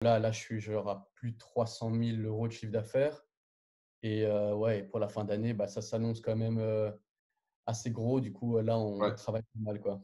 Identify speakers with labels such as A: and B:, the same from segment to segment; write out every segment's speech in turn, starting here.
A: Là, je suis genre à plus de 300 000 euros de chiffre d'affaires. Et ouais, pour la fin d'année, ça s'annonce quand même assez gros. Du coup, là, on
B: Ouais.
A: travaille pas mal, quoi.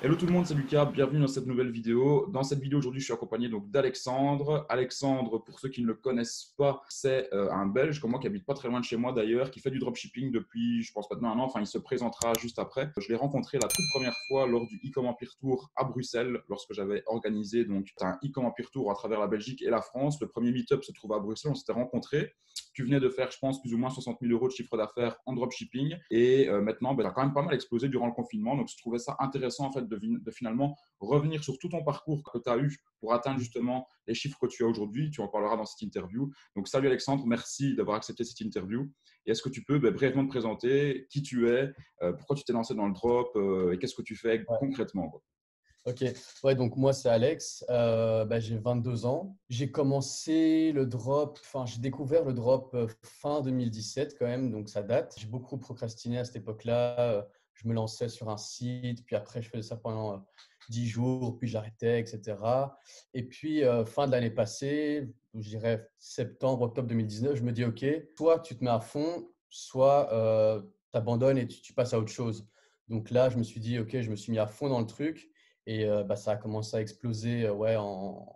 B: Hello tout le monde, c'est Lucas, bienvenue dans cette nouvelle vidéo. Dans cette vidéo aujourd'hui, je suis accompagné donc d'Alexandre. Alexandre, pour ceux qui ne le connaissent pas, c'est un Belge comme moi qui habite pas très loin de chez moi d'ailleurs, qui fait du dropshipping depuis, je pense maintenant un an. Enfin, il se présentera juste après. Je l'ai rencontré la toute première fois lors du e-com Empire Tour à Bruxelles, lorsque j'avais organisé donc un e-com Empire Tour à travers la Belgique et la France. Le premier meet-up se trouve à Bruxelles, on s'était rencontrés. Tu venais de faire, je pense, plus ou moins 60 000 euros de chiffre d'affaires en dropshipping. Et maintenant, tu as quand même pas mal explosé durant le confinement. Donc, je trouvais ça intéressant en fait, de finalement revenir sur tout ton parcours que tu as eu pour atteindre justement les chiffres que tu as aujourd'hui. Tu en parleras dans cette interview. Donc, salut Alexandre, merci d'avoir accepté cette interview. Et est-ce que tu peux brièvement te présenter qui tu es, pourquoi tu t'es lancé dans le drop et qu'est-ce que tu fais
A: Ouais.
B: concrètement, quoi.
A: Ok. Ouais, donc moi, c'est Alex. J'ai 22 ans. J'ai commencé le drop, enfin, j'ai découvert le drop fin 2017 quand même, donc ça date. J'ai beaucoup procrastiné à cette époque-là. Je me lançais sur un site, puis après, je faisais ça pendant 10 jours, puis j'arrêtais, etc. Et puis, fin de l'année passée, je dirais septembre, octobre 2019, je me dis, OK, soit tu te mets à fond, soit tu abandonnes et tu passes à autre chose. Donc là, je me suis dit, OK, je me suis mis à fond dans le truc. Et ça a commencé à exploser ouais, en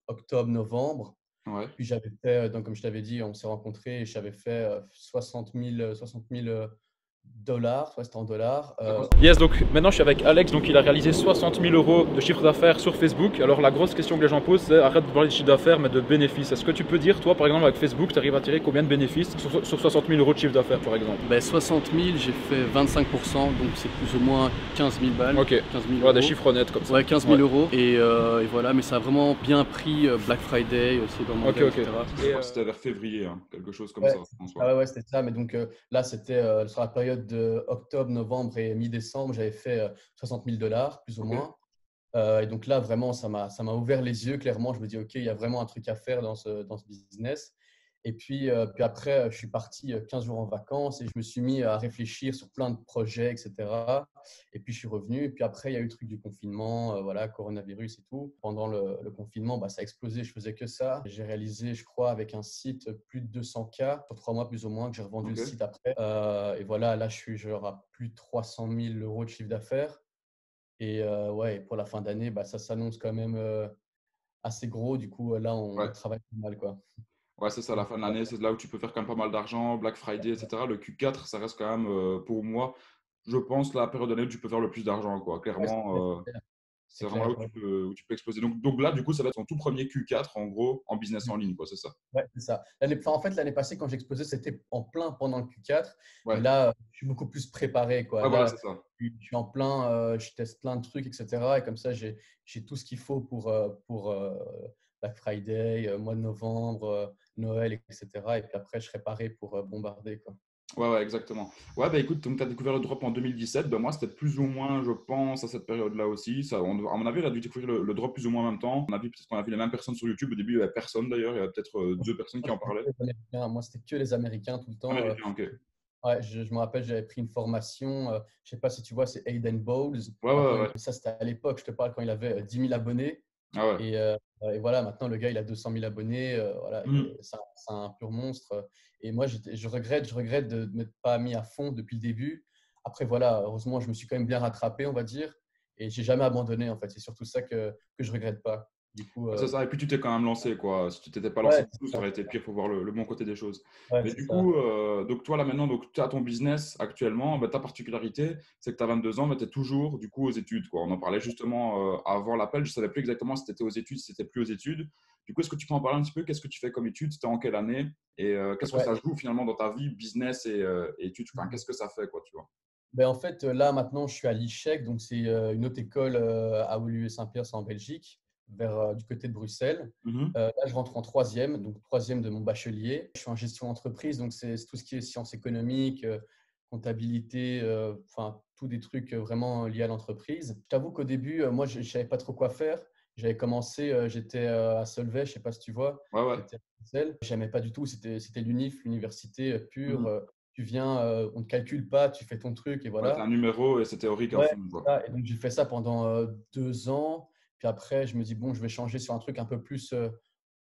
A: octobre, novembre.
B: Ouais.
A: Puis j'avais fait, donc comme je t'avais dit, on s'est rencontrés et j'avais fait 60 000 dollars, ouais, c'était en dollars.
B: D'accord.
C: Yes, donc maintenant je suis avec Alex, donc il a réalisé 60 000 euros de chiffre d'affaires sur Facebook. Alors la grosse question que les gens posent, c'est arrête de parler de chiffre d'affaires mais de bénéfices. Est-ce que tu peux dire, toi par exemple avec Facebook, tu arrives à tirer combien de bénéfices sur 60 000 euros de chiffre d'affaires par exemple?
A: 60 000, j'ai fait 25%, donc c'est plus ou moins 15 000 balles.
C: Ok,
A: 15 000
C: voilà des
A: euros.
C: chiffres honnêtes comme ça.
A: Ouais, 15 000 euros. Et voilà, mais ça a vraiment bien pris Black Friday aussi dans mon
C: Ok,
A: deal,
C: ok.
A: etc.
B: Je crois que c'était vers février, hein, quelque chose comme
A: Ouais,
B: ça, en soi.
A: ouais, c'était ça. Mais donc là, c'était sur la période de octobre, novembre et mi-décembre, j'avais fait 60 000 dollars, plus ou
B: Ok.
A: moins. Et donc là, vraiment, ça m'a ouvert les yeux, clairement. Je me dis, OK, il y a vraiment un truc à faire dans ce business. Et puis après, je suis parti 15 jours en vacances et je me suis mis à réfléchir sur plein de projets, etc. Et puis je suis revenu. Et puis après, il y a eu le truc du confinement, voilà, coronavirus et tout. Pendant le confinement, ça a explosé. Je faisais que ça. J'ai réalisé, je crois, avec un site, plus de 200K sur 3 mois, plus ou moins, que j'ai revendu le
B: Ok.
A: site après. Et voilà, là, je suis genre à plus de 300 000 euros de chiffre d'affaires. Et ouais, pour la fin d'année, ça s'annonce quand même assez gros. Du coup, là, on
B: Ouais.
A: travaille pas mal, quoi.
B: Ouais, c'est ça, la fin de l'année, c'est là où tu peux faire quand même pas mal d'argent, Black Friday, etc. Le Q4, ça reste quand même, pour moi, je pense, la période de l'année où tu peux faire le plus d'argent, quoi.
A: Ouais,
B: Clairement, c'est
A: c'est
B: vraiment là
A: clair. Ouais.
B: où tu peux exploser. Donc là, du coup, ça va être ton tout premier Q4, en gros, en business en ligne, quoi, c'est ça?
A: Ouais, c'est ça. En fait, l'année passée, quand j'ai explosé, c'était en plein pendant le Q4. Mais
B: Ouais,
A: là, je suis beaucoup plus préparé, quoi.
B: ouais, voilà,
A: Là,
B: c'est ça.
A: je suis en plein, je teste plein de trucs, etc. Et comme ça, j'ai tout ce qu'il faut pour Black Friday, mois de novembre, Noël, etc. Et puis après, je serai paré pour bombarder, quoi.
B: Ouais, ouais, exactement. Ouais, bah écoute, donc tu as découvert le drop en 2017. Bah, moi, c'était plus ou moins, je pense, à cette période-là aussi. Ça, à mon avis, on a dû découvrir le drop plus ou moins en même temps. On a vu peut-être qu'on a vu les mêmes personnes sur YouTube. Au début, il n'y avait personne d'ailleurs. Il y avait peut-être deux personnes qui
A: Moi,
B: en
A: c'était
B: parlaient.
A: que les Américains. Moi, c'était que les Américains tout le temps.
B: Américains, ok.
A: Ouais, je me rappelle, j'avais pris une formation. Je ne sais pas si tu vois, c'est Aiden Bowles.
B: Ouais, ouais, ouais.
A: Ça, c'était à l'époque, je te parle quand il avait 10 000 abonnés.
B: Ah ouais.
A: Et voilà, maintenant, le gars, il a 200 000 abonnés. Voilà,
B: Mhm.
A: c'est un pur monstre. Et moi, je regrette de ne m'être pas mis à fond depuis le début. Après, voilà, heureusement, je me suis quand même bien rattrapé, on va dire. Et j'ai jamais abandonné, en fait. C'est surtout ça que je regrette pas. Du coup,
B: Ouais, c'est ça. Et puis tu t'es quand même lancé, quoi. Si tu t'étais pas lancé
A: ouais,
B: du tout, ça aurait été pire. Faut voir le bon côté des choses.
A: ouais,
B: Mais
A: c'est
B: du
A: ça.
B: coup, donc toi là maintenant, donc tu as ton business actuellement. Bah, ta particularité, c'est que tu as 22 ans, mais tu es toujours du coup aux études, quoi. On en parlait justement avant l'appel. Je savais plus exactement si tu étais aux études, si tu plus aux études. Du coup, est-ce que tu peux en parler un petit peu? Qu'est-ce que tu fais comme études? C'était en quelle année? Et qu'est-ce que
A: Ouais.
B: ça joue finalement dans ta vie, business et études? Enfin, qu'est-ce que ça fait, quoi, tu vois?
A: En fait, là, maintenant, je suis à l'ICHEC, donc c'est une autre école à Woluwe-Saint-Pierre, c'est en Belgique, du côté de Bruxelles.
B: Mhm.
A: Là, je rentre en troisième, donc troisième de mon bachelier. Je suis en gestion d'entreprise, donc c'est tout ce qui est sciences économiques, comptabilité, enfin, tous des trucs vraiment liés à l'entreprise. Je t'avoue qu'au début, moi, je ne savais pas trop quoi faire. J'avais commencé, j'étais à Solvay, je ne sais pas si tu vois,
B: Ouais, ouais.
A: j'étais à Bruxelles. J'aimais pas du tout, c'était l'université pure.
B: Mhm.
A: Tu viens, on ne te calcule pas, tu fais ton truc et
B: Ouais, t'as un
A: voilà.
B: numéro et c'est théorique à
A: Ouais,
B: fond,
A: c'est
B: quoi.
A: ça. Et donc j'ai fait ça pendant 2 ans. Puis après, je me dis, bon, je vais changer sur un truc un peu plus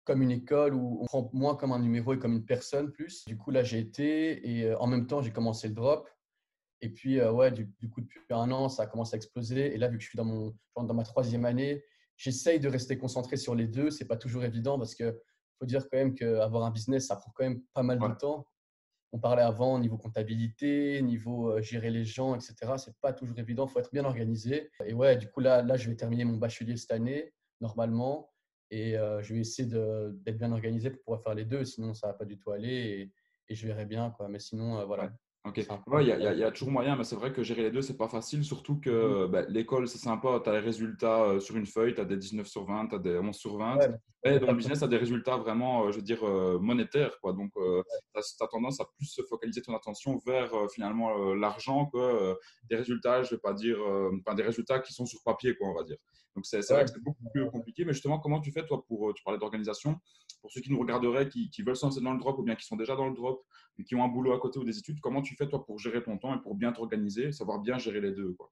A: comme une école où on prend moins comme un numéro et comme une personne plus. Du coup, là, j'ai été et en même temps, j'ai commencé le drop. Et puis, ouais, du coup, depuis 1 an, ça a commencé à exploser. Et là, vu que je suis dans ma troisième année, j'essaye de rester concentré sur les deux. C'est pas toujours évident parce que faut dire quand même qu'avoir un business, ça prend quand même pas mal de
B: Ouais.
A: temps. On parlait avant niveau comptabilité, niveau gérer les gens, etc. C'est pas toujours évident. Il faut être bien organisé. Et ouais, du coup, là, je vais terminer mon bachelier cette année, normalement. Et je vais essayer d'être bien organisé pour pouvoir faire les deux. Sinon, ça va pas du tout aller. Et je verrai bien, quoi. Mais sinon,
B: Ouais.
A: voilà.
B: Ok.
A: C'est un peu.
B: Ouais, il y a toujours moyen, mais c'est vrai que gérer les deux, c'est pas facile, surtout que bah, l'école, c'est sympa, tu as les résultats sur une feuille, tu as des 19 sur 20, tu as des 11 sur 20.
A: Ouais, mais
B: Et
A: c'est
B: dans
A: pas
B: le
A: le
B: business, tu as des résultats vraiment, je veux dire, monétaires, quoi. Donc, tu as tendance à plus se focaliser ton attention vers finalement l'argent que des résultats, je vais pas dire, enfin, des résultats qui sont sur papier, quoi, on va dire. Donc, c'est vrai
A: Ouais,
B: que c'est beaucoup plus compliqué. Mais justement, comment tu fais, toi, tu parlais d'organisation, pour ceux qui nous regarderaient, qui veulent se lancer dans le drop ou bien qui sont déjà dans le drop, et qui ont un boulot à côté ou des études, comment tu fais toi pour gérer ton temps et pour bien t'organiser, savoir bien gérer les deux, quoi.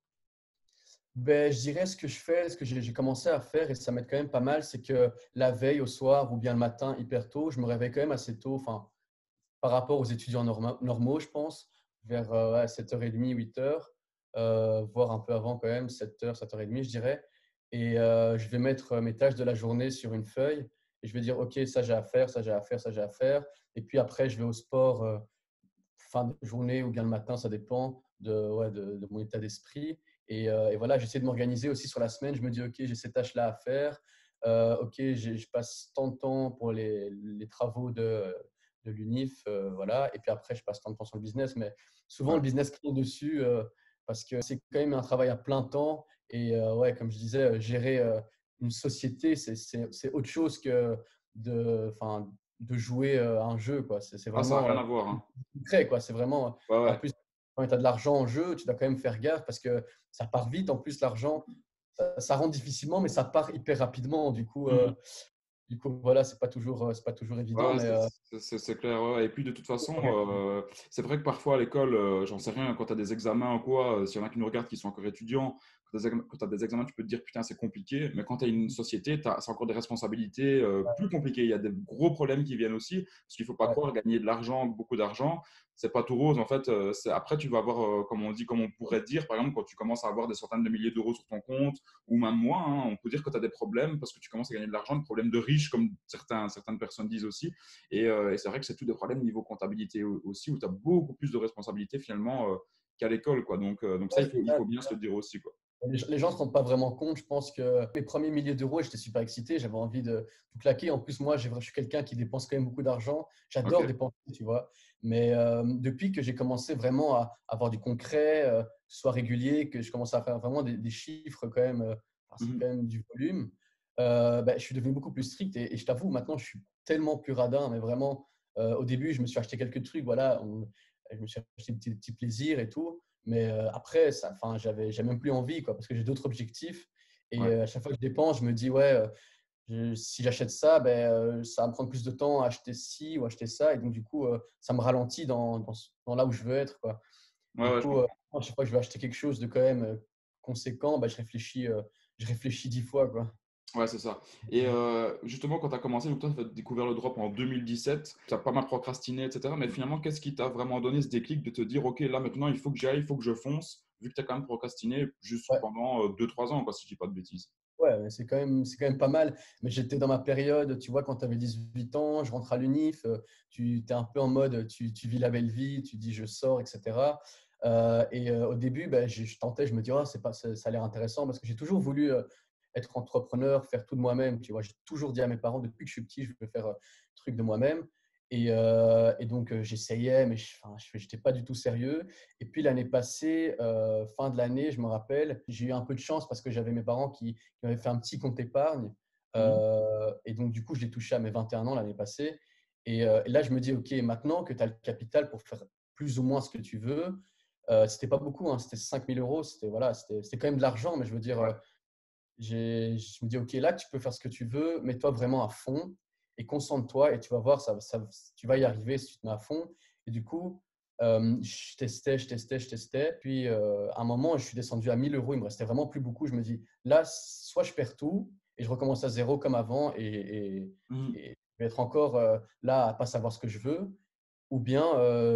A: ben, je dirais ce que je fais, ce que j'ai commencé à faire, et ça m'aide quand même pas mal, c'est que la veille, au soir ou bien le matin, hyper tôt, je me réveille quand même assez tôt, enfin, par rapport aux étudiants normaux, je pense, vers ouais, 7h30, 8h, voire un peu avant quand même, 7h, 7h30, je dirais. Et je vais mettre mes tâches de la journée sur une feuille et je vais dire, OK, ça j'ai à faire, ça j'ai à faire, ça j'ai à faire. Et puis après, je vais au sport fin de journée ou bien le matin, ça dépend ouais, de mon état d'esprit. Et voilà, j'essaie de m'organiser aussi sur la semaine. Je me dis, OK, j'ai ces tâches-là à faire. OK, je passe tant de temps pour les travaux de l'UNIF. Voilà. Et puis après, je passe tant de temps sur le business. Mais souvent,
B: Ouais.
A: le business prend dessus parce que c'est quand même un travail à plein temps. Et ouais, comme je disais, gérer une société, c'est autre chose que enfin, de jouer à un jeu, quoi. C'est
B: Ah, ça n'a
A: vraiment
B: rien à voir, hein.
A: concret, quoi. C'est vraiment.
B: Ouais,
A: En
B: ouais.
A: plus, quand tu as de l'argent en jeu, tu dois quand même faire gaffe parce que ça part vite. En plus, l'argent, ça rentre difficilement, mais ça part hyper rapidement.
B: Mhm.
A: Du coup voilà, c'est pas toujours
B: Ouais,
A: évident,
B: ouais,
A: mais
B: c'est clair. Ouais, ouais. Et puis de toute façon,
A: organiser.
B: c'est vrai que parfois à l'école, j'en sais rien, quand tu as des examens ou quoi, s'il y en a qui nous regardent qui sont encore étudiants, quand tu as des examens, tu peux te dire putain, c'est compliqué. Mais quand tu as une société, c'est encore des responsabilités plus compliquées. Il y a des gros problèmes qui viennent aussi, parce qu'il ne faut pas
A: Ouais,
B: croire gagner de l'argent, beaucoup d'argent. C'est pas tout rose. En fait, après, tu vas avoir, comme on dit, comme on pourrait dire, par exemple, quand tu commences à avoir des centaines de milliers d'euros sur ton compte, ou même moins, hein, on peut dire que tu as des problèmes parce que tu commences à gagner de l'argent, des problèmes de riches, comme certaines personnes disent aussi. Et c'est vrai que c'est tout des problèmes niveau comptabilité aussi, où tu as beaucoup plus de responsabilités finalement qu'à l'école, quoi. Donc ça,
A: ouais,
B: il
A: c'est
B: faut bien se le dire aussi, quoi.
A: Les gens ne se rendent pas vraiment compte. Je pense que mes premiers milliers d'euros, j'étais super excité. J'avais envie de tout claquer. En plus, moi, je suis quelqu'un qui dépense quand même beaucoup d'argent.
B: Ok.
A: J'adore dépenser, tu vois. Mais depuis que j'ai commencé vraiment à avoir du concret, que ce soit régulier, que je commence à faire vraiment des chiffres quand même, enfin, c'est
B: Mhm.
A: quand même du volume, bah, je suis devenu beaucoup plus strict. Et je t'avoue, maintenant, je suis tellement plus radin. Mais vraiment, au début, je me suis acheté quelques trucs. Voilà, je me suis acheté des petits plaisirs et tout. Mais après, enfin, j'ai même plus envie, quoi, parce que j'ai d'autres objectifs. Et
B: Ouais.
A: à chaque fois que je dépense, je me dis, ouais, si j'achète ça, ben, ça va me prendre plus de temps à acheter ci ou acheter ça. Et donc, du coup, ça me ralentit dans là où je veux être, quoi.
B: Ouais,
A: Du
B: ouais, je
A: coup,
B: comprends.
A: à chaque fois que je veux acheter quelque chose de quand même conséquent, ben, je réfléchis 10 fois, quoi.
B: Ouais, c'est ça. Et justement, quand tu as commencé, donc toi, tu as découvert le drop en 2017, tu as pas mal procrastiné, etc. Mais finalement, qu'est-ce qui t'a vraiment donné ce déclic de te dire, OK, là maintenant, il faut que j'y aille, il faut que je fonce, vu que tu as quand même procrastiné juste
A: Ouais.
B: pendant 2-3 ans, quoi, si je dis pas de bêtises.
A: Ouais, mais c'est quand même pas mal. Mais j'étais dans ma période, tu vois, quand tu avais 18 ans, je rentre à l'UNIF, tu es un peu en mode, tu vis la belle vie, tu dis je sors, etc. Au début, ben, je tentais, je me dis, oh, ça a l'air intéressant parce que j'ai toujours voulu être entrepreneur, faire tout de moi-même. Tu vois, j'ai toujours dit à mes parents, depuis que je suis petit, je veux faire truc de moi-même. Et donc, j'essayais, mais je n'étais pas du tout sérieux. Et puis, l'année passée, fin de l'année, je me rappelle, j'ai eu un peu de chance parce que j'avais mes parents qui m'avaient fait un petit compte épargne.
B: Mhm.
A: Et donc, du coup, je l'ai touché à mes 21 ans l'année passée. Et là, je me dis, OK, maintenant que tu as le capital pour faire plus ou moins ce que tu veux, c'était pas beaucoup, hein, c'était 5 000 euros, c'était voilà, c'était quand même de l'argent, mais je veux dire,
B: Ouais.
A: je me dis, OK, là, tu peux faire ce que tu veux, mets-toi vraiment à fond et concentre-toi et tu vas voir, tu vas y arriver si tu te mets à fond. Et du coup, je testais, je testais, je testais. Puis, à un moment, je suis descendu à 1 000 euros. Il me restait vraiment plus beaucoup. Je me dis, là, soit je perds tout et je recommence à zéro comme avant
B: Mhm.
A: et je vais être encore là à pas savoir ce que je veux. Ou bien,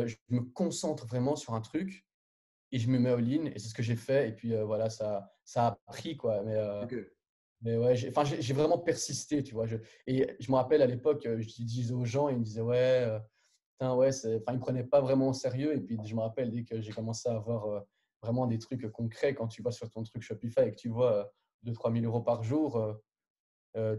A: je me concentre vraiment sur un truc et je me mets all-in et c'est ce que j'ai fait. Et puis, voilà, ça a pris, quoi.
B: Ok.
A: Mais ouais, j'ai vraiment persisté, tu vois. Et je me rappelle à l'époque, je disais aux gens, ils me disaient, ouais, putain, ouais, ils me prenaient pas vraiment au sérieux. Et puis, je me rappelle, dès que j'ai commencé à avoir vraiment des trucs concrets, quand tu vas sur ton truc Shopify et que tu vois 2 000 à 3 000 euros par jour,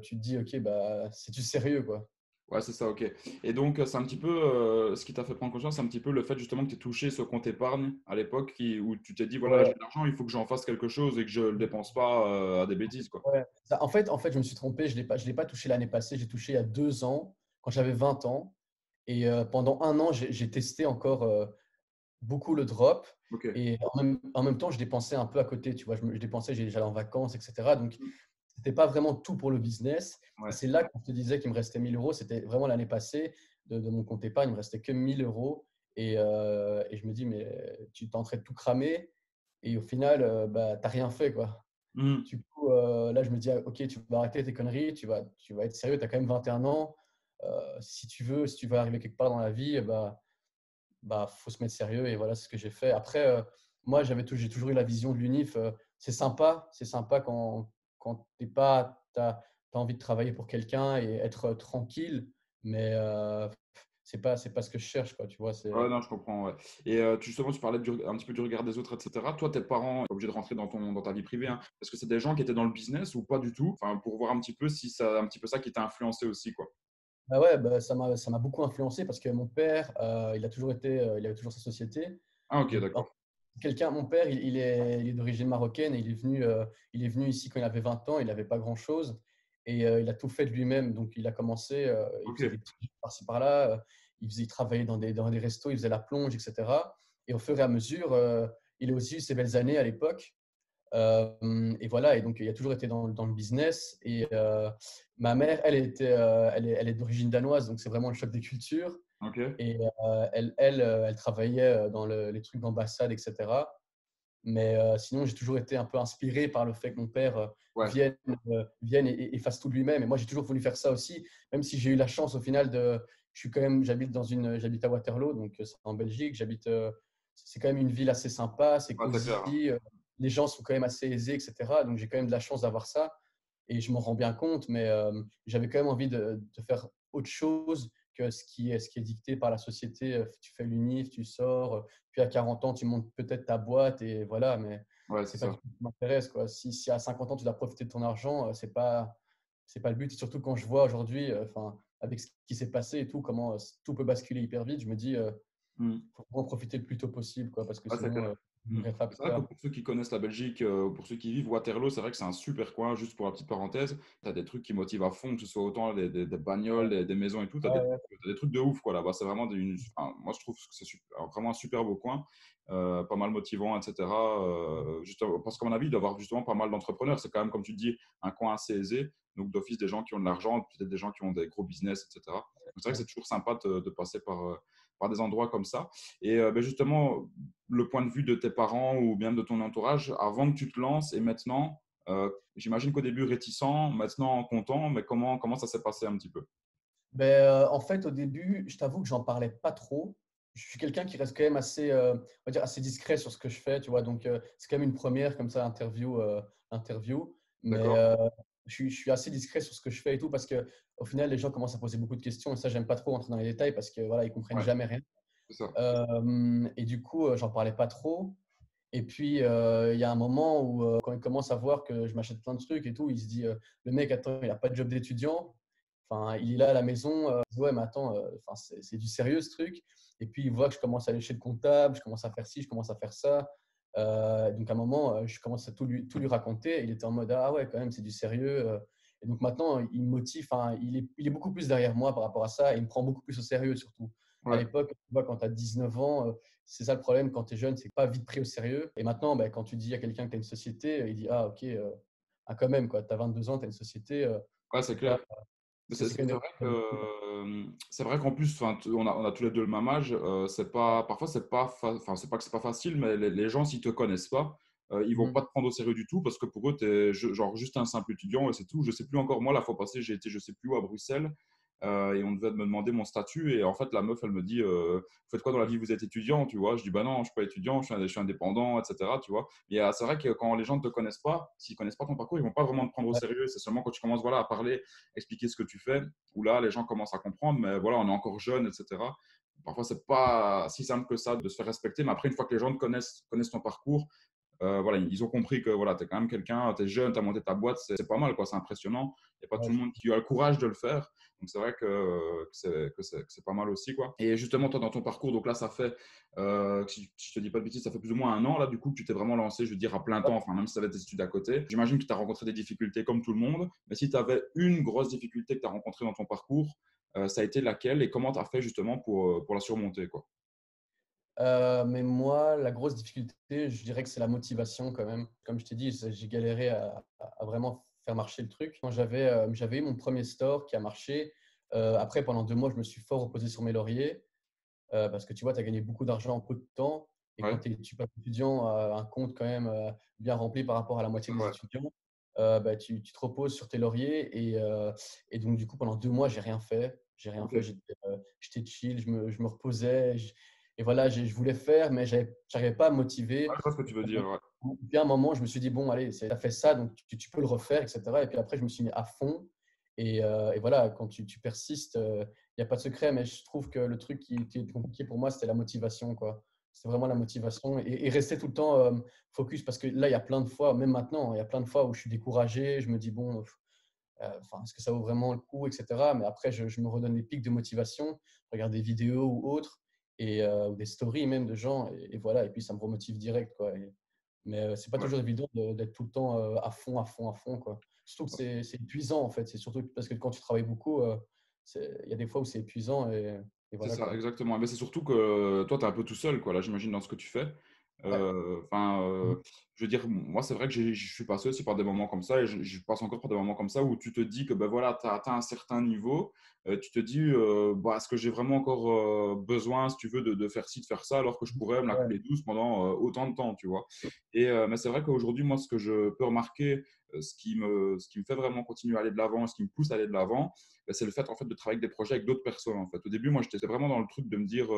A: tu te dis, OK, bah, c'est du sérieux, quoi.
B: Ouais, c'est ça, ok. Et donc, c'est un petit peu ce qui t'a fait prendre conscience, c'est un petit peu le fait justement que tu aies touché ce compte épargne à l'époque où tu t'es dit, voilà, j'ai
A: Ouais,
B: de l'argent, il faut que j'en fasse quelque chose et que je ne le dépense pas à des bêtises, quoi.
A: ouais. En fait, je me suis trompé. Je l'ai pas touché l'année passée. J'ai touché il y a 2 ans, quand j'avais 20 ans. Et pendant un an, j'ai testé encore beaucoup le drop.
B: Ok.
A: Et en même temps, je dépensais un peu à côté. Tu vois, je dépensais, j'allais en vacances, etc. Donc, c'était pas vraiment tout pour le business. Et
B: Ouais.
A: c'est là qu'on te disait qu'il me restait 1 000 euros. C'était vraiment l'année passée de mon compte épargne. Il me restait que 1 000 euros. Et je me dis, mais tu t'es en train de tout cramer. Et au final, bah, tu n'as rien fait, quoi.
B: Mhm.
A: Du coup, là, je me dis, ah, OK, tu vas arrêter tes conneries, tu vas être sérieux, tu as quand même 21 ans. Si tu veux arriver quelque part dans la vie, bah, faut se mettre sérieux. Et voilà, c'est ce que j'ai fait. Après, moi, j'ai toujours eu la vision de l'UNIF. C'est sympa quand t'as envie de travailler pour quelqu'un et être tranquille, mais c'est pas ce que je cherche, quoi, tu vois.
B: Ouais, non, je comprends, ouais. Et justement, tu parlais un petit peu du regard des autres, etc. Toi, tes parents, obligés de rentrer dans ta vie privée, hein. Est-ce que c'est des gens qui étaient dans le business ou pas du tout? Enfin, pour voir un petit peu si c'est un petit peu ça qui t'a influencé aussi, quoi.
A: Bah ouais, bah, ça m'a beaucoup influencé parce que mon père, il avait toujours sa société.
B: Ah, ok,
A: Et
B: d'accord.
A: mon père, il est d'origine marocaine et il est venu ici quand il avait 20 ans. Il n'avait pas grand-chose et il a tout fait de lui-même. Donc, il a commencé, il
B: Ok,
A: faisait des petits jobs par-ci par-là. Il travaillait dans des restos, il faisait la plonge, etc. Et au fur et à mesure, il a aussi eu ses belles années à l'époque. Et voilà, et donc il a toujours été dans le business. Et ma mère, elle est d'origine danoise, donc c'est vraiment le choc des cultures.
B: ok.
A: Et elle travaillait dans les trucs d'ambassade, etc. Mais sinon, j'ai toujours été un peu inspiré par le fait que mon père
B: Ouais,
A: vienne et fasse tout de lui-même. Et moi, j'ai toujours voulu faire ça aussi, même si j'ai eu la chance au final j'habite à Waterloo, donc c'est en Belgique. C'est quand même une ville assez sympa, c'est
B: ouais, c'est clair.
A: cosy. Les gens sont quand même assez aisés, etc. Donc j'ai quand même de la chance d'avoir ça et je m'en rends bien compte, mais j'avais quand même envie de faire autre chose que ce qui est dicté par la société. Tu fais l'UNIF, tu sors, puis à 40 ans, tu montes peut-être ta boîte et voilà, mais
B: Ouais, c'est
A: c'est pas
B: ça.
A: quelque chose qui m'intéresse, quoi. Si à 50 ans, tu dois profiter de ton argent, c'est pas le but. Et surtout quand je vois aujourd'hui, enfin, avec ce qui s'est passé et tout, comment tout peut basculer hyper vite, je me dis,
B: Hmm.
A: faut vraiment profiter le plus tôt possible, quoi, parce que
B: Ouais, c'est
A: sinon,
B: clair.
A: je
B: Mm.
A: mourrai pas
B: C'est
A: plus
B: vrai que
A: tard.
B: pour ceux qui connaissent la Belgique, pour ceux qui vivent Waterloo, c'est vrai que c'est un super coin, juste pour la petite parenthèse. Tu as des trucs qui motivent à fond, que ce soit autant des bagnoles, des maisons et tout. Tu as,
A: Ouais, ouais,
B: t'as des trucs de ouf, quoi, là-bas. C'est vraiment enfin, moi, je trouve que c'est vraiment un super beau coin, pas mal motivant, etc. Parce qu'à mon avis, il doit y avoir justement pas mal d'entrepreneurs. C'est quand même, comme tu dis, un coin assez aisé. Donc, d'office, des gens qui ont de l'argent, peut-être des gens qui ont des gros business, etc. Donc, c'est vrai que
A: ouais.
B: c'est toujours sympa de passer par des endroits comme ça. Et ben justement, le point de vue de tes parents ou bien de ton entourage avant que tu te lances et maintenant, j'imagine qu'au début réticent, maintenant content, mais comment ça s'est passé un petit peu?
A: Ben, en fait, au début, je t'avoue que j'en parlais pas trop. Je suis quelqu'un qui reste quand même assez, on va dire, assez discret sur ce que je fais, tu vois. Donc, c'est quand même une première comme ça interview. Mais
B: D'accord?
A: je suis assez discret sur ce que je fais et tout parce que au final, les gens commencent à poser beaucoup de questions et ça, j'aime pas trop rentrer dans les détails parce que voilà, ils comprennent
B: Ouais,
A: jamais rien.
B: c'est ça.
A: Et du coup, j'en parlais pas trop. Et puis, il y a un moment où, quand il commence à voir que je m'achète plein de trucs et tout, il se dit, le mec, attends, il n'a pas de job d'étudiant. Enfin, il est là à la maison. Il se dit, ouais, mais attends, enfin, c'est du sérieux ce truc. Et puis, il voit que je commence à aller chez le comptable, je commence à faire ci, je commence à faire ça. Donc, à un moment, je commence à tout lui raconter. Il était en mode, ah ouais, quand même, c'est du sérieux. Et donc, maintenant, il me motive. Enfin, il est beaucoup plus derrière moi par rapport à ça et il me prend beaucoup plus au sérieux, surtout. À
B: Ouais,
A: l'époque, tu vois, quand tu as 19 ans, c'est ça le problème quand tu es jeune, c'est pas vite pris au sérieux. Et maintenant, bah, quand tu dis à quelqu'un que tu as une société, il dit, ah ok, quand même, quoi. Tu as 22 ans, tu as une société.
B: Ouais, c'est
A: Pas-
B: clair. Mais
A: c'est quand même
B: c'est vrai qu'en plus, enfin, on a tous les deux le même âge. C'est pas, parfois, enfin, c'est pas que c'est pas facile, mais les gens, s'ils te connaissent pas, ils vont
A: Mhm.
B: pas te prendre au sérieux du tout parce que pour eux, tu es genre juste un simple étudiant et c'est tout. Je sais plus encore, moi, la fois passée, j'ai été, je sais plus où, à Bruxelles. Et on devait me demander mon statut. Et en fait, la meuf, elle me dit vous faites quoi dans la vie? Vous êtes étudiant, tu vois? Je dis bah non, je suis pas étudiant, je suis indépendant, etc. Tu vois? Mais c'est vrai que quand les gens ne te connaissent pas, s'ils connaissent pas ton parcours, ils vont pas vraiment te prendre au
A: Ouais,
B: sérieux. C'est seulement quand tu commences voilà, à parler, expliquer ce que tu fais, où là, les gens commencent à comprendre. Mais voilà, on est encore jeune, etc. Parfois, c'est pas si simple que ça de se faire respecter. Mais après, une fois que les gens te connaissent ton parcours, voilà, ils ont compris que voilà, tu es quand même quelqu'un, tu es jeune, tu as monté ta boîte, c'est pas mal, quoi, c'est impressionnant. Il n'y a pas
A: ouais,
B: tout le monde qui a le courage de le faire. Donc c'est vrai que c'est pas mal aussi. Quoi. Et justement, toi, dans ton parcours, donc là, ça fait, si je te dis pas de bêtises, ça fait plus ou moins un an, là, du coup, que tu t'es vraiment lancé, je veux dire, à plein temps, enfin, même si tu avais des études à côté. J'imagine que tu as rencontré des difficultés comme tout le monde, mais si tu avais une grosse difficulté que tu as rencontrée dans ton parcours, ça a été laquelle et comment tu as fait justement pour la surmonter, quoi.
A: Mais moi, la grosse difficulté, je dirais que c'est la motivation quand même. Comme je t'ai dit, j'ai galéré à vraiment faire marcher le truc. Quand j'avais eu mon premier store qui a marché, après, pendant 2 mois, je me suis fort reposé sur mes lauriers parce que tu vois, tu as gagné beaucoup d'argent en peu de temps. Et quand
B: Ouais,
A: tu passes étudiant, un compte quand même bien rempli par rapport à la moitié des
B: ouais.
A: étudiants, bah, tu te reposes sur tes lauriers. Et donc, du coup, pendant 2 mois, j'ai rien fait. J'ai rien
B: Ok.
A: fait. J'étais chill, je me reposais. Et voilà, je voulais faire, mais je n'arrivais pas à me
B: Ouais,
A: motiver.
B: je vois ce que tu veux dire. Ouais.
A: Puis à un moment, je me suis dit, bon, allez, tu as fait ça, donc tu peux le refaire, etc. Et puis après, je me suis mis à fond. Et voilà, quand tu persistes, il n'y a pas de secret, mais je trouve que le truc qui est compliqué pour moi, c'était la motivation, quoi. C'est vraiment la motivation et rester tout le temps focus parce que là, il y a plein de fois, même maintenant, il y a plein de fois où je suis découragé, je me dis, bon, est-ce que ça vaut vraiment le coup, etc. Mais après, je me redonne des pics de motivation, je regarde des vidéos ou autres, ou des stories même de gens, et voilà, et puis ça me remotive direct, quoi. Mais c'est pas
B: Ouais.
A: toujours évident d'être tout le temps à fond, à fond, à fond, quoi. Surtout que c'est épuisant, en fait. C'est surtout parce que quand tu travailles beaucoup, il y a des fois où c'est épuisant, et
B: C'est
A: voilà,
B: ça,
A: quoi.
B: exactement. Mais c'est surtout que toi, tu es un peu tout seul, quoi, là, j'imagine, dans ce que tu fais.
A: Ouais.
B: Enfin, je veux dire, moi, c'est vrai que je suis passé aussi par des moments comme ça, et je passe encore par des moments comme ça où tu te dis que ben voilà, tu as atteint un certain niveau, tu te dis, bah, est-ce que j'ai vraiment encore besoin, si tu veux, de faire ci, de faire ça, alors que je pourrais me la
A: Ouais.
B: couler douce pendant autant de temps, tu vois. Mais c'est vrai qu'aujourd'hui, moi, ce que je peux remarquer, ce qui me fait vraiment continuer à aller de l'avant, ce qui me pousse à aller de l'avant, ben, c'est le fait en fait de travailler avec des projets avec d'autres personnes. En fait, au début, moi, j'étais vraiment dans le truc de me dire,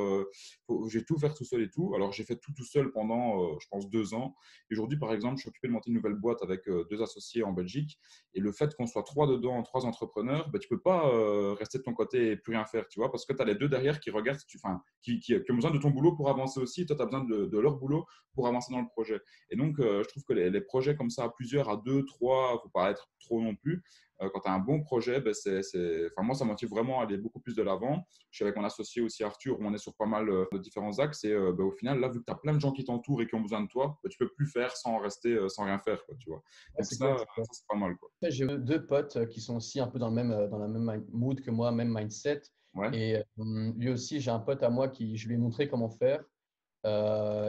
B: j'ai tout faire tout seul et tout. Alors, j'ai fait tout seul pendant, je pense, 2 ans. Et aujourd'hui, par exemple, je suis occupé de monter une nouvelle boîte avec 2 associés en Belgique. Et le fait qu'on soit 3 dedans, 3 entrepreneurs, ben, tu peux pas rester de ton côté et plus rien faire, tu vois, parce que tu as les deux derrière qui regardent, enfin, qui ont besoin de ton boulot pour avancer aussi. Et toi, tu as besoin de leur boulot pour avancer dans le projet. Et donc, je trouve que les projets comme ça, à plusieurs, à deux, trois, il ne faut pas être trop non plus. Quand tu as un bon projet, ben enfin, moi, ça me motive vraiment à aller beaucoup plus de l'avant. Je suis avec mon associé aussi, Arthur, où on est sur pas mal de différents axes. Et ben, au final, là, vu que tu as plein de gens qui t'entourent et qui ont besoin de toi, ben, tu peux plus faire sans rester, sans rien faire, quoi, tu vois.
A: Ouais,
B: Donc
A: c'est clair,
B: ça,
A: c'est clair.
B: ça c'est pas mal, quoi.
A: Après, j'ai deux potes qui sont aussi un peu dans la même mood que moi, même mindset.
B: Ouais.
A: Et lui aussi, j'ai un pote à moi qui je lui ai montré comment faire.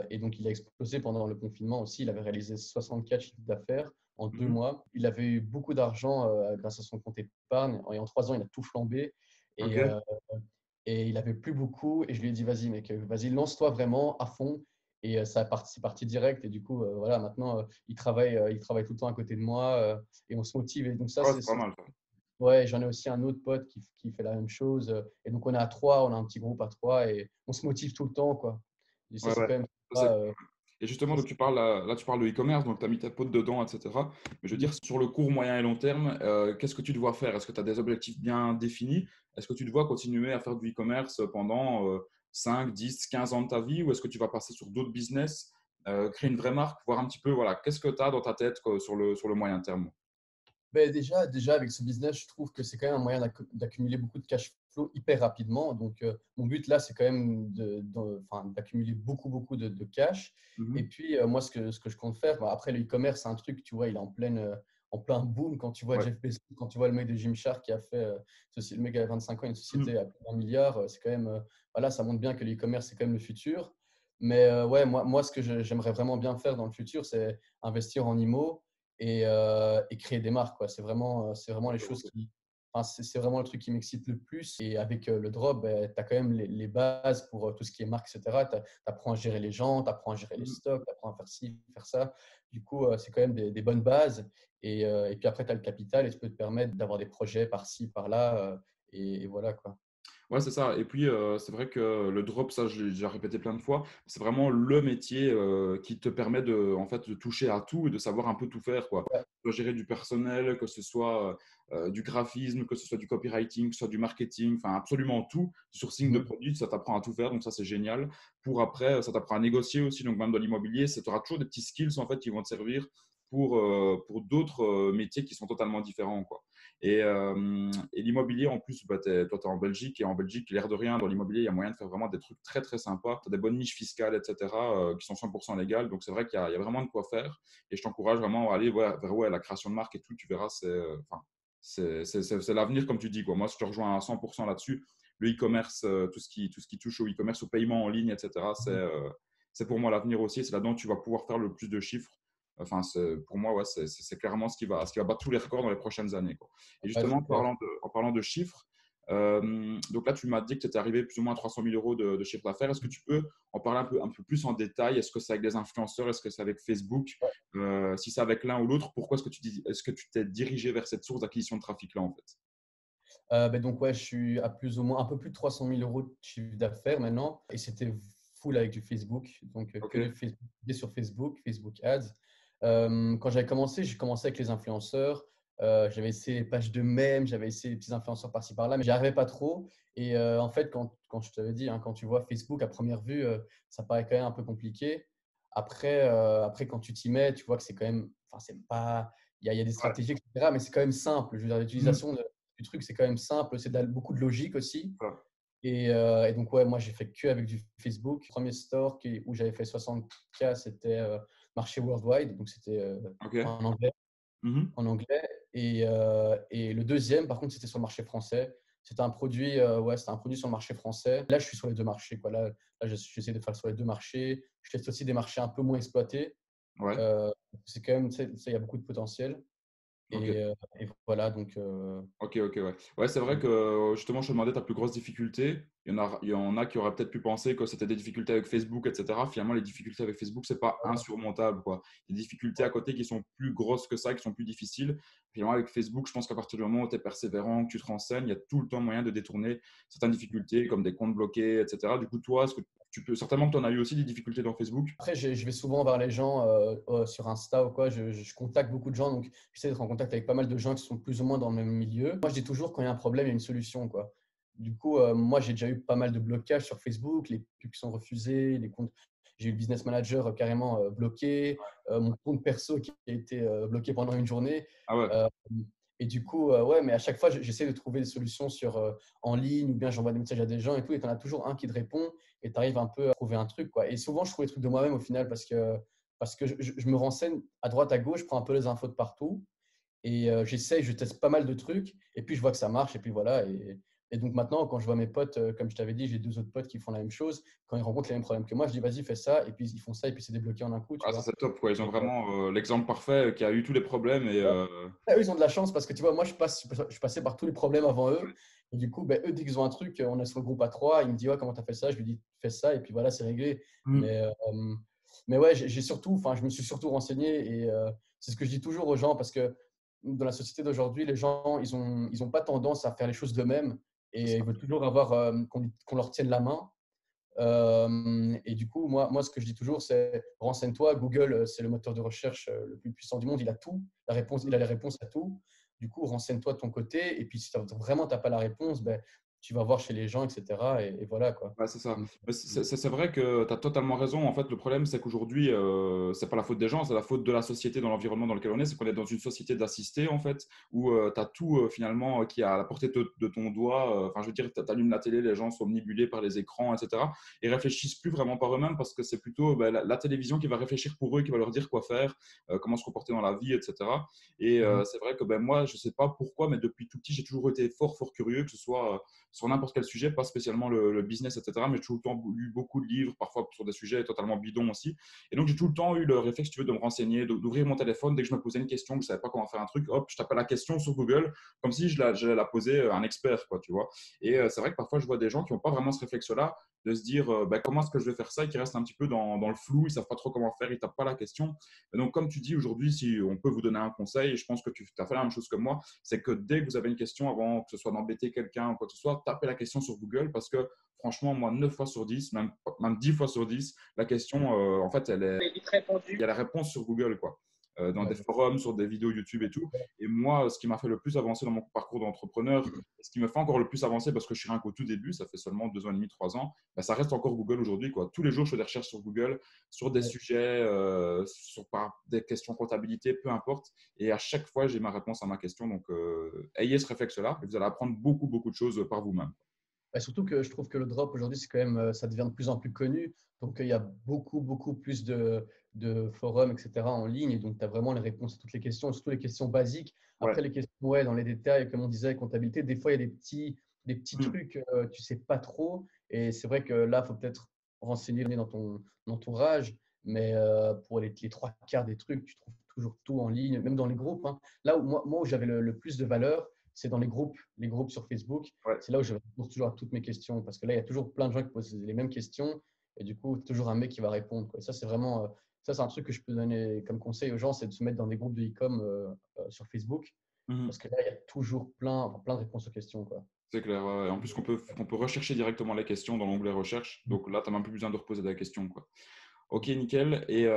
A: Et donc, il a explosé pendant le confinement aussi. Il avait réalisé 64 chiffres d'affaires en deux
B: Mhm.
A: mois. Il avait eu beaucoup d'argent grâce à son compte épargne. Et en 3 ans, il a tout flambé.
B: Ok.
A: Et, et il avait plus beaucoup. Et je lui ai dit, vas-y, mec, vas-y, lance-toi vraiment à fond. Et c'est parti direct. Et du coup, voilà, maintenant, il travaille tout le temps à côté de moi et on se motive. Et donc, ça,
B: Ouais, c'est pas mal, ça.
A: ouais, j'en ai aussi un autre pote qui fait la même chose. Et donc, on est à trois, on a un petit groupe à trois et on se motive tout le temps, quoi. Et ça,
B: Ouais,
A: c'est
B: ouais.
A: quand même
B: Ça,
A: sympa,
B: c'est Et justement,
A: ça,
B: donc,
A: c'est-
B: tu parles là, tu parles de e-commerce, donc tu as mis ta pote dedans, etc. Mais je veux dire, sur le court, moyen et long terme, qu'est-ce que tu dois faire? Est-ce que tu as des objectifs bien définis? Est-ce que tu dois continuer à faire du e-commerce pendant 5, 10, 15 ans de ta vie? Ou est-ce que tu vas passer sur d'autres business, créer une vraie marque, voir un petit peu, voilà, qu'est-ce que tu as dans ta tête quoi, sur le moyen terme?
A: Ben déjà, avec ce business, je trouve que c'est quand même un moyen d'accumuler beaucoup de cash flow hyper rapidement. Donc, mon but là, c'est quand même enfin, d'accumuler beaucoup de cash. Et
B: Mhm.
A: puis, moi, ce que je compte faire, bah, après, le e-commerce, c'est un truc, tu vois, il est en plein boom. Quand tu vois
B: Ouais.
A: Jeff Bezos, quand tu vois le mec de Gymshark qui a fait, le mec a 25 ans, une société
B: Mhm.
A: à plus d'1 milliard, c'est quand même, voilà, ça montre bien que le e-commerce, c'est quand même le futur. Mais ouais, moi ce que j'aimerais vraiment bien faire dans le futur, c'est investir en IMO et créer des marques, quoi. C'est vraiment les choses qui… Enfin, c'est vraiment le truc qui m'excite le plus. Et avec le drop, tu as quand même les bases pour tout ce qui est marque, etc. Tu apprends à gérer les gens, tu apprends à gérer les
B: Mhm.
A: stocks, tu apprends à faire ci, faire ça. Du coup, c'est quand même des bonnes bases. Et puis après, tu as le capital et tu peux te permettre d'avoir des projets par-ci, par-là. Et voilà, quoi.
B: Ouais, c'est ça. Et puis, c'est vrai que le drop, ça, je l'ai déjà répété plein de fois, c'est vraiment le métier qui te permet de, en fait, de toucher à tout et de savoir un peu tout faire, quoi.
A: Ouais.
B: Tu dois gérer du personnel, que ce soit du graphisme, que ce soit du copywriting, que ce soit du marketing, enfin, absolument tout. Du sourcing de
A: Mhm.
B: produits, ça t'apprend à tout faire, donc ça, c'est génial. Pour après, ça t'apprend à négocier aussi, donc même dans l'immobilier, tu auras toujours des petits skills, en fait, qui vont te servir pour d'autres métiers qui sont totalement différents, quoi. Et l'immobilier, en plus, bah, toi, tu es en Belgique, et en Belgique, l'air de rien, dans l'immobilier, il y a moyen de faire vraiment des trucs très, très sympas. Tu as des bonnes niches fiscales, etc., qui sont 100% légales. Donc, c'est vrai qu'il y a vraiment de quoi faire. Et je t'encourage vraiment à aller vers la création de marque et tout. Tu verras, enfin, c'est l'avenir, comme tu dis, quoi. Moi, je te rejoins à 100% là-dessus. Le e-commerce, tout ce qui touche au e-commerce, au paiement en ligne, etc., c'est pour moi l'avenir aussi. C'est là-dedans que tu vas pouvoir faire le plus de chiffres. Enfin, pour moi, ouais, c'est clairement ce qui va battre tous les records dans les prochaines années, quoi. Et
A: Ouais,
B: justement,
A: c'est clair.
B: en parlant de chiffres, donc là, tu m'as dit que tu étais arrivé plus ou moins à 300 000 euros de chiffre d'affaires. Est-ce que tu peux en parler un peu plus en détail? Est-ce que c'est avec des influenceurs? Est-ce que c'est avec Facebook? Si c'est avec l'un ou l'autre, pourquoi est-ce que tu t'es dirigé vers cette source d'acquisition de trafic-là, en fait?
A: Donc, ouais, je suis à plus ou moins un peu plus de 300 000 euros de chiffre d'affaires maintenant. Et c'était full avec du Facebook. Donc,
B: Ok,
A: que du Facebook, sur Facebook, Facebook Ads. Quand j'avais commencé, j'ai commencé avec les influenceurs. J'avais essayé les pages de mèmes, j'avais essayé les petits influenceurs par-ci par-là, mais j'y arrivais pas trop. Et en fait, quand je t'avais dit, hein, quand tu vois Facebook à première vue, ça paraît quand même un peu compliqué. Après, quand tu t'y mets, tu vois que c'est quand même, enfin, c'est pas, il y a des
B: ouais.
A: stratégies, etc., mais c'est quand même simple. Je veux dire,
B: Mhm.
A: l'utilisation du truc, c'est quand même simple, c'est beaucoup de logique aussi.
B: Ouais.
A: Et donc, ouais, moi, j'ai fait que avec du Facebook. Le premier store où j'avais fait 60K, c'était marché worldwide, donc c'était
B: Ok.
A: en anglais.
B: Mhm.
A: En anglais. Et le deuxième, par contre, c'était sur le marché français. C'était un produit sur le marché français. Là, je suis sur les deux marchés, quoi. Là, j'essaie de faire sur les deux marchés. Je teste aussi des marchés un peu moins exploités.
B: Ouais.
A: C'est quand même, tu sais, il y a beaucoup de potentiel.
B: Ok.
A: Et voilà, donc.
B: Ok, ok, ouais. Ouais, c'est vrai que justement, je te demandais ta plus grosse difficulté. Il y en a qui auraient peut-être pu penser que c'était des difficultés avec Facebook, etc. Finalement, les difficultés avec Facebook, c'est pas insurmontable, quoi. Il y a des difficultés à côté qui sont plus grosses que ça, qui sont plus difficiles. Finalement, avec Facebook, je pense qu'à partir du moment où tu es persévérant, que tu te renseignes, il y a tout le temps moyen de détourner certaines difficultés, comme des comptes bloqués, etc. Du coup, toi, est-ce que tu peux certainement que tu en as eu aussi des difficultés dans Facebook?
A: Après, je vais souvent vers les gens sur Insta ou quoi. Je contacte beaucoup de gens, donc j'essaie d'être en contact avec pas mal de gens qui sont plus ou moins dans le même milieu. Moi, je dis toujours, quand il y a un problème, il y a une solution, quoi. Du coup, moi, j'ai déjà eu pas mal de blocages sur Facebook, les pubs qui sont refusées, les comptes. J'ai eu le business manager carrément bloqué, mon compte perso qui a été bloqué pendant une journée.
B: Ah ouais.
A: Euh, et du coup, ouais, mais à chaque fois, j'essaie de trouver des solutions en ligne, ou bien j'envoie des messages à des gens et tout, et tu en as toujours un qui te répond et tu arrives un peu à trouver un truc, quoi. Et souvent, je trouve les trucs de moi-même au final parce que je me renseigne à droite, à gauche, je prends un peu les infos de partout et je teste pas mal de trucs et puis je vois que ça marche et puis voilà. Et donc maintenant, quand je vois mes potes, comme je t'avais dit, j'ai deux autres potes qui font la même chose. Quand ils rencontrent les mêmes problèmes que moi, je dis vas-y, fais ça et puis ils font ça et puis c'est débloqué en un coup, tu
B: Ah, ça,
A: vois.
B: c'est top, quoi. Ils ont
A: Et,
B: vraiment l'exemple parfait qui a eu tous les problèmes et
A: eux, ils ont de la chance parce que tu vois, moi, je passais par tous les problèmes avant eux. Et du coup, ben, eux, dès qu'ils ont un truc, on est sur le groupe à trois, ils me disent ouais, comment tu as fait ça? Je lui dis fais ça, et puis voilà, c'est réglé.
B: Mhm.
A: Mais ouais, je me suis surtout renseigné, et c'est ce que je dis toujours aux gens parce que dans la société d'aujourd'hui, les gens, ils ont pas tendance à faire les choses d'eux-mêmes
B: C'est
A: et
B: ça.
A: ils veulent toujours avoir qu'on leur tienne la main. Et du coup, moi, ce que je dis toujours, c'est renseigne-toi. Google, c'est le moteur de recherche le plus puissant du monde. Il a tout, il a les réponses à tout. Du coup, renseigne-toi de ton côté. Et puis, si vraiment tu n'as pas la réponse, ben, tu vas voir chez les gens, etc. Et voilà, quoi.
B: Ouais, c'est ça.
A: Donc,
B: Mais c'est vrai que tu as totalement raison. En fait, le problème, c'est qu'aujourd'hui, c'est pas la faute des gens, c'est la faute de la société, dans l'environnement dans lequel on est. C'est qu'on est dans une société d'assistés, en fait, où tu as tout finalement qui est à la portée de ton doigt. Enfin, je veux dire, tu allumes la télé, les gens sont omnibulés par les écrans, etc. Et réfléchissent plus vraiment par eux-mêmes parce que c'est plutôt ben, la télévision qui va réfléchir pour eux, qui va leur dire quoi faire, comment se comporter dans la vie, etc. Et
A: mhm.
B: c'est vrai que ben, moi, je sais pas pourquoi, mais depuis tout petit, j'ai toujours été fort, fort curieux, que ce soit sur n'importe quel sujet, pas spécialement le business, etc. Mais j'ai tout le temps lu beaucoup de livres, parfois sur des sujets totalement bidons aussi. Et donc, j'ai tout le temps eu le réflexe, si tu veux, de me renseigner, d'ouvrir mon téléphone. Dès que je me posais une question, que je ne savais pas comment faire un truc, hop, je tapais la question sur Google, comme si j'allais la poser à un expert, quoi, tu vois. Et c'est vrai que parfois, je vois des gens qui n'ont pas vraiment ce réflexe-là, de se dire comment est-ce que je vais faire ça, et qui restent un petit peu dans le flou, ils ne savent pas trop comment faire, ils ne tapent pas la question. Et donc, comme tu dis aujourd'hui, si on peut vous donner un conseil, et je pense que tu as fait la même chose que moi, c'est que dès que vous avez une question, avant que ce soit d'embêter quelqu'un ou quoi que ce soit, tapez la question sur Google parce que franchement, moi, 9 fois sur 10, même 10 fois sur 10, la question, en fait, il y a la réponse sur Google, quoi. Dans des forums, sur des vidéos YouTube et tout. Et moi, ce qui m'a fait le plus avancer dans mon parcours d'entrepreneur, et ce qui me fait encore le plus avancer parce que je suis rien qu'au tout début, ça fait seulement 2 ans et demi, 3 ans, bah, ça reste encore Google aujourd'hui, quoi. Tous les jours, je fais des recherches sur Google, sur des sujets, sur des questions comptabilité, peu importe. Et à chaque fois, j'ai ma réponse à ma question. Donc, ayez ce réflexe-là et vous allez apprendre beaucoup, beaucoup de choses par vous-même.
A: Et surtout que je trouve que le drop aujourd'hui, c'est quand même, ça devient de plus en plus connu. Donc, il y a beaucoup, beaucoup plus de forums, etc. en ligne. Et donc, tu as vraiment les réponses à toutes les questions, surtout les questions basiques.
B: Ouais.
A: Après, les questions, ouais, dans les détails, comme on disait, comptabilité, des fois, il y a des petits
B: Mm.
A: trucs, tu sais pas trop. Et c'est vrai que là, il faut peut-être renseigner dans ton entourage. Mais pour les trois quarts des trucs, tu trouves toujours tout en ligne, même dans les groupes, hein. Là où moi où j'avais le plus de valeur, c'est dans les groupes sur Facebook.
B: Ouais.
A: C'est là où je réponds toujours à toutes mes questions parce que là, il y a toujours plein de gens qui posent les mêmes questions et du coup, toujours un mec qui va répondre, quoi. Ça, c'est vraiment, ça, c'est un truc que je peux donner comme conseil aux gens, c'est de se mettre dans des groupes de e-com sur Facebook
B: Mm.
A: parce que là, il y a toujours plein de réponses aux questions, quoi.
B: C'est clair. Ouais. En plus, qu'on peut rechercher directement les questions dans l'onglet recherche. Donc là, tu n'as même plus besoin de reposer la question, quoi. Ok, nickel. Et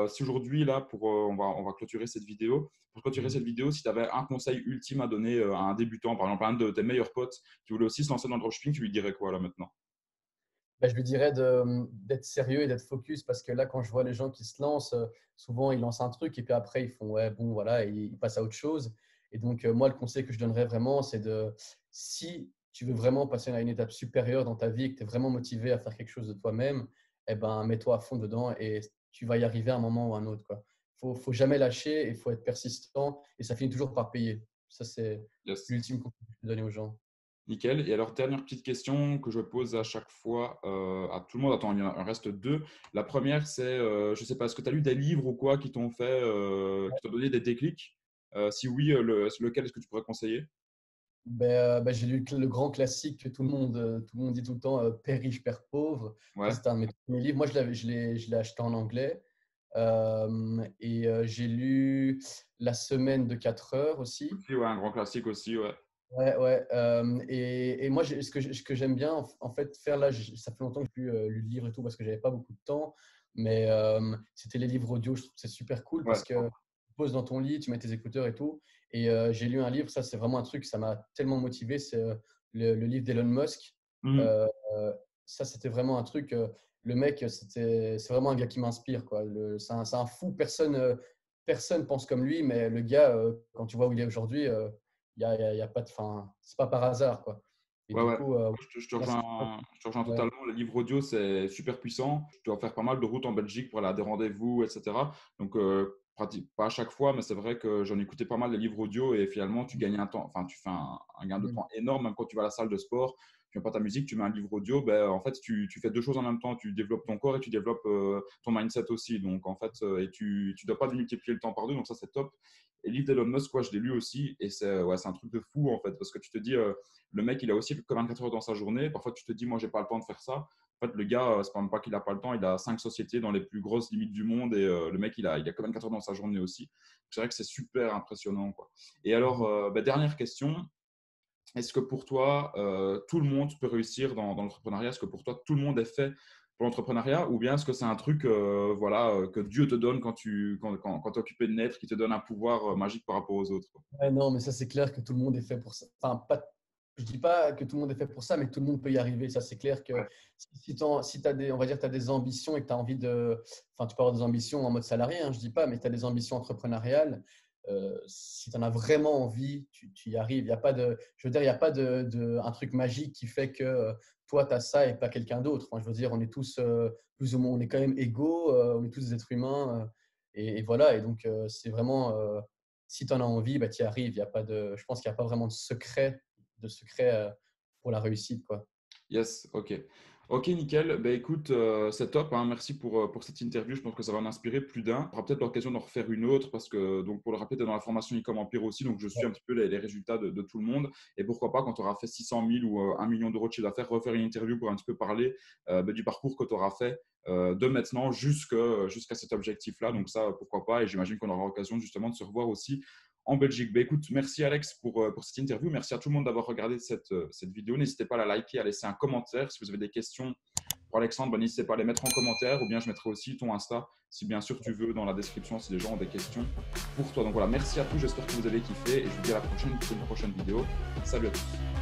B: si aujourd'hui, là, on va clôturer cette vidéo. Pour clôturer cette vidéo, si tu avais un conseil ultime à donner à un débutant, par exemple, à un de tes meilleurs potes qui voulait aussi se lancer dans le dropshipping, tu lui dirais quoi là maintenant?
A: Ben, je lui dirais d'être sérieux et d'être focus parce que là, quand je vois les gens qui se lancent, souvent ils lancent un truc et puis après ils font ouais, bon, voilà, et ils passent à autre chose. Et donc, moi, le conseil que je donnerais vraiment, c'est si tu veux vraiment passer à une étape supérieure dans ta vie et que tu es vraiment motivé à faire quelque chose de toi-même, eh ben, mets-toi à fond dedans et tu vas y arriver à un moment ou à un autre, quoi. Faut jamais lâcher et il faut être persistant et ça finit toujours par payer. Ça, c'est
B: Yes.
A: l'ultime conseil que je peux donner aux gens.
B: Nickel. Et alors, dernière petite question que je pose à chaque fois à tout le monde. Attends, il en reste deux. La première, c'est, je ne sais pas, est-ce que tu as lu des livres ou quoi qui t'ont fait, qui t'ont donné des déclics? Si oui, lequel est-ce que tu pourrais conseiller?
A: J'ai lu le grand classique que tout le monde dit tout le temps, Père riche, Père pauvre. Ça,
B: Ouais.
A: c'était un de mes premiers livres. Moi, je l'ai acheté en anglais. J'ai lu La semaine de 4 heures aussi.
B: Aussi, ouais, un grand classique aussi, ouais.
A: Ouais, ouais. Et moi, ce que j'aime bien, en fait, faire là, ça fait longtemps que je n'ai plus lu de livres et tout parce que j'avais pas beaucoup de temps. Mais c'était les livres audio. Je trouve que c'est super cool
B: Ouais.
A: parce que tu poses dans ton lit, tu mets tes écouteurs et tout. Et j'ai lu un livre, ça, c'est vraiment un truc, ça m'a tellement motivé. C'est le livre d'Elon Musk.
B: Mhm.
A: Euh, Ça, c'était vraiment un truc. Le mec, c'est vraiment un gars qui m'inspire, quoi. C'est un fou. Personne pense comme lui, mais le gars, quand tu vois où il est aujourd'hui, y a pas de, enfin, c'est pas par hasard, quoi. Et
B: Ouais,
A: du
B: ouais.
A: coup, moi,
B: Je te rejoins
A: ouais.
B: totalement. Le livre audio, c'est super puissant. Tu dois faire pas mal de routes en Belgique pour aller à des rendez-vous, etc. Donc, pas à chaque fois, mais c'est vrai que j'en écoutais pas mal de livres audio et finalement, tu gagnes un temps, enfin, tu fais un gain de temps énorme, même quand tu vas à la salle de sport. Tu n'as pas ta musique, tu mets un livre audio, ben, en fait, tu fais deux choses en même temps. Tu développes ton corps et tu développes ton mindset aussi. Donc, en fait, et tu ne dois pas multiplier le temps par deux. Donc, ça, c'est top. Et le livre d'Elon Musk, quoi, je l'ai lu aussi. Et c'est ouais, un truc de fou, en fait, parce que tu te dis, le mec, il a aussi que 24 heures dans sa journée. Parfois, tu te dis, moi, j'ai pas le temps de faire ça. En fait, le gars, c'est pas même pas qu'il a pas le temps. Il a 5 sociétés dans les plus grosses limites du monde. Et le mec, il a que 24 heures dans sa journée aussi. C'est vrai que c'est super impressionnant, quoi. Et alors, dernière question. Est-ce que pour toi, tout le monde peut réussir dans l'entrepreneuriat? Est-ce que pour toi, tout le monde est fait pour l'entrepreneuriat? Ou bien est-ce que c'est un truc voilà, que Dieu te donne quand tu es occupé de naître, qui te donne un pouvoir magique par rapport aux autres, quoi?
A: Ouais, non, mais ça, c'est clair que tout le monde est fait pour ça. Enfin, pas, je dis pas que tout le monde est fait pour ça, mais tout le monde peut y arriver. Ça, c'est clair que
B: Ouais,
A: si tu as on va dire, t'as des ambitions et que tu as envie de. Enfin, tu peux avoir des ambitions en mode salarié, hein, je dis pas, mais tu as des ambitions entrepreneuriales. Si tu en as vraiment envie, tu y arrives. Il y a pas de, je veux dire, il n'y a pas un truc magique qui fait que toi, tu as ça et pas quelqu'un d'autre. Enfin, je veux dire, on est tous plus ou moins, on est quand même égaux, on est tous des êtres humains. Et voilà. Et donc, c'est vraiment. Si tu en as envie, bah, tu y arrives. Il y a pas de, je pense qu'il n'y a pas vraiment de secret pour la réussite, quoi.
B: Yes, ok. Ok, nickel. Ben, écoute, c'est top, hein. Merci pour cette interview. Je pense que ça va en inspirer plus d'un. On aura peut-être l'occasion d'en refaire une autre parce que, donc, pour le rappeler, tu es dans la formation e-com Empire aussi. Donc, je suis un petit peu les résultats de tout le monde. Et pourquoi pas, quand tu auras fait 600 000 ou 1 million d'euros de chiffre d'affaires, refaire une interview pour un petit peu parler du parcours que tu auras fait de maintenant jusqu'à cet objectif-là. Donc, ça, pourquoi pas. Et j'imagine qu'on aura l'occasion justement de se revoir aussi en Belgique. Ben, écoute, merci Alex pour cette interview. Merci à tout le monde d'avoir regardé cette vidéo. N'hésitez pas à la liker, à laisser un commentaire. Si vous avez des questions pour Alexandre, ben, n'hésitez pas à les mettre en commentaire ou bien je mettrai aussi ton Insta si bien sûr tu veux dans la description si les gens ont des questions pour toi. Donc voilà, merci à tous. J'espère que vous avez kiffé et je vous dis à la prochaine pour une prochaine vidéo. Salut à tous.